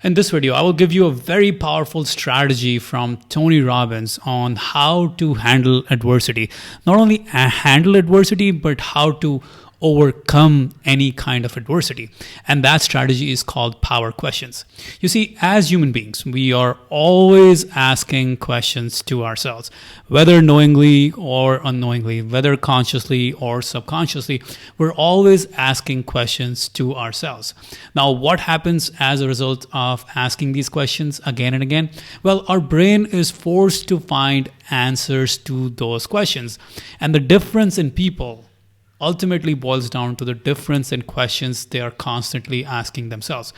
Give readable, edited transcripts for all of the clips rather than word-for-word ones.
In this video, I will give you a very powerful strategy from Tony Robbins on how to handle adversity. Not only handle adversity, but how to overcome any kind of adversity. And that strategy is called power questions. You see, as human beings, we are always asking questions to ourselves, whether knowingly or unknowingly, whether consciously or subconsciously, we're always asking questions to ourselves. Now, what happens as a result of asking these questions again and again? Well, our brain is forced to find answers to those questions. And the difference in people ultimately boils down to the difference in questions they are constantly asking themselves.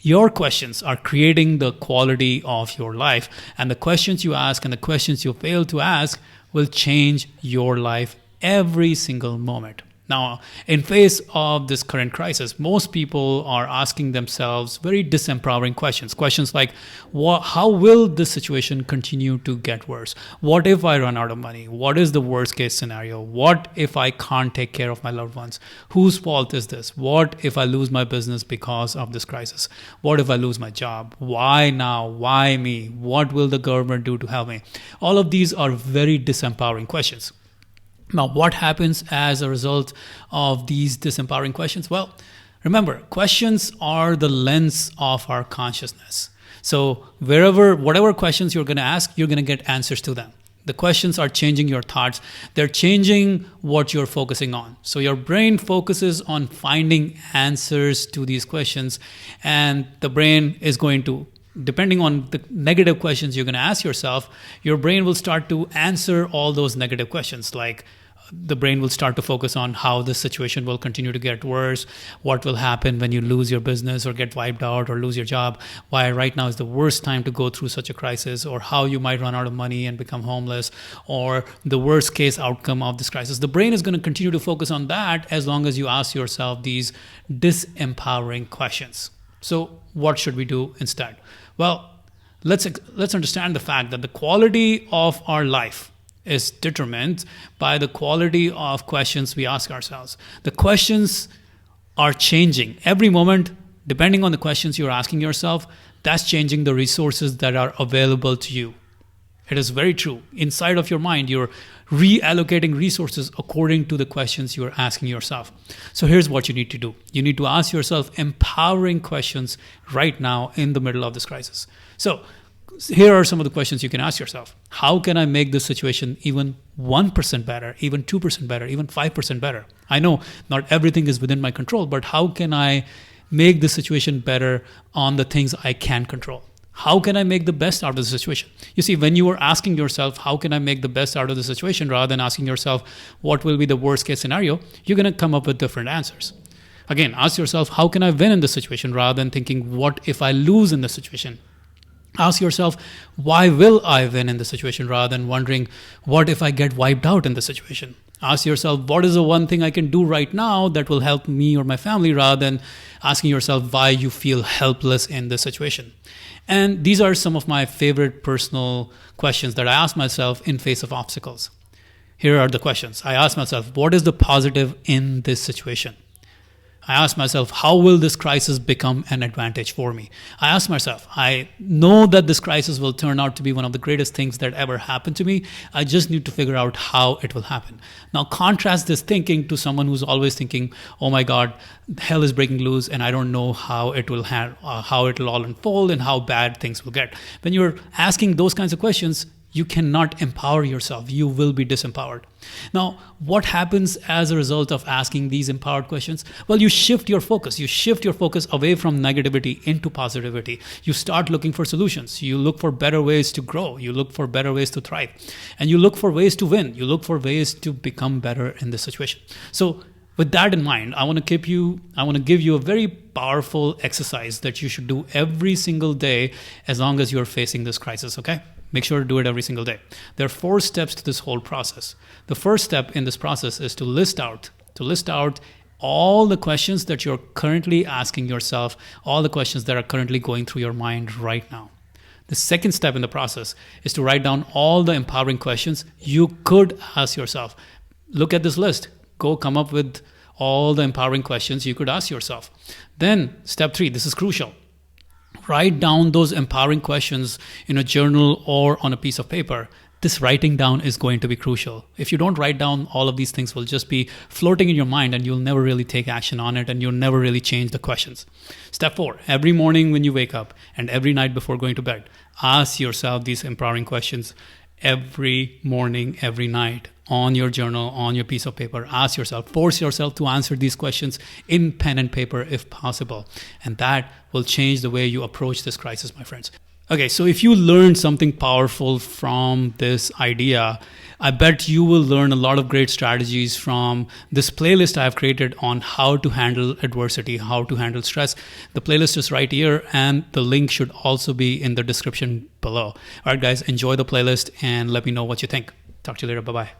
Your questions are creating the quality of your life, and the questions you ask and the questions you fail to ask will change your life every single moment. Now, in face of this current crisis, most people are asking themselves very disempowering questions. Questions like, how will this situation continue to get worse? What if I run out of money? What is the worst case scenario? What if I can't take care of my loved ones? Whose fault is this? What if I lose my business because of this crisis? What if I lose my job? Why now? Why me? What will the government do to help me? All of these are very disempowering questions. Now, what happens as a result of these disempowering questions? Well, remember, questions are the lens of our consciousness. So whatever questions you're going to ask, you're going to get answers to them. The questions are changing your thoughts. They're changing what you're focusing on. So your brain focuses on finding answers to these questions, and the brain is going to, depending on the negative questions you're going to ask yourself, your brain will start to answer all those negative questions. Like, the brain will start to focus on how the situation will continue to get worse, what will happen when you lose your business or get wiped out or lose your job, why right now is the worst time to go through such a crisis, or how you might run out of money and become homeless, or the worst case outcome of this crisis. The brain is going to continue to focus on that as long as you ask yourself these disempowering questions. So what should we do instead? Well, let's understand the fact that the quality of our life is determined by the quality of questions we ask ourselves. The questions are changing every moment. Depending on the questions you're asking yourself, that's changing the resources that are available to you. It is very true. Inside of your mind, you're reallocating resources according to the questions you're asking yourself. So here's what you need to do. You need to ask yourself empowering questions right now in the middle of this crisis. So here are some of the questions you can ask yourself. How can I make this situation even 1% better, even 2% better, even 5% better? I know not everything is within my control, but how can I make the situation better on the things I can control? How can I make the best out of the situation? You see, when you are asking yourself, how can I make the best out of the situation, rather than asking yourself, what will be the worst case scenario, you're going to come up with different answers. Again, ask yourself, how can I win in this situation, rather than thinking, what if I lose in this situation? Ask yourself, why will I win in the situation, rather than wondering, what if I get wiped out in the situation? Ask yourself, what is the one thing I can do right now that will help me or my family, rather than asking yourself why you feel helpless in this situation. And these are some of my favorite personal questions that I ask myself in face of obstacles. Here are the questions. I ask myself, what is the positive in this situation? I ask myself, how will this crisis become an advantage for me? I ask myself, I know that this crisis will turn out to be one of the greatest things that ever happened to me. I just need to figure out how it will happen. Now, contrast this thinking to someone who's always thinking, oh my God, hell is breaking loose and I don't know how it will all unfold and how bad things will get. When you're asking those kinds of questions, you cannot empower yourself. You will be disempowered. Now, what happens as a result of asking these empowered questions? Well, you shift your focus. You shift your focus away from negativity into positivity. You start looking for solutions. You look for better ways to grow. You look for better ways to thrive. And you look for ways to win. You look for ways to become better in this situation. So with that in mind, I want to give you a very powerful exercise that you should do every single day as long as you're facing this crisis, okay? Make sure to do it every single day. There are 4 steps to this whole process. The first step in this process is to list out all the questions that you're currently asking yourself, all the questions that are currently going through your mind right now. The second step in the process is to write down all the empowering questions you could ask yourself. Look at this list. Go come up with all the empowering questions you could ask yourself. Then step 3, this is crucial. write down those empowering questions in a journal or on a piece of paper. This writing down is going to be crucial. If you don't write down, all of these things will just be floating in your mind and you'll never really take action on it and you'll never really change the questions. Step 4, every morning when you wake up and every night before going to bed, ask yourself these empowering questions every morning, every night, on your journal, on your piece of paper. Ask yourself, force yourself to answer these questions in pen and paper if possible. And that will change the way you approach this crisis, my friends. Okay, so if you learned something powerful from this idea, I bet you will learn a lot of great strategies from this playlist I've created on how to handle adversity, how to handle stress. The playlist is right here, and the link should also be in the description below. All right, guys, enjoy the playlist and let me know what you think. Talk to you later. Bye-bye.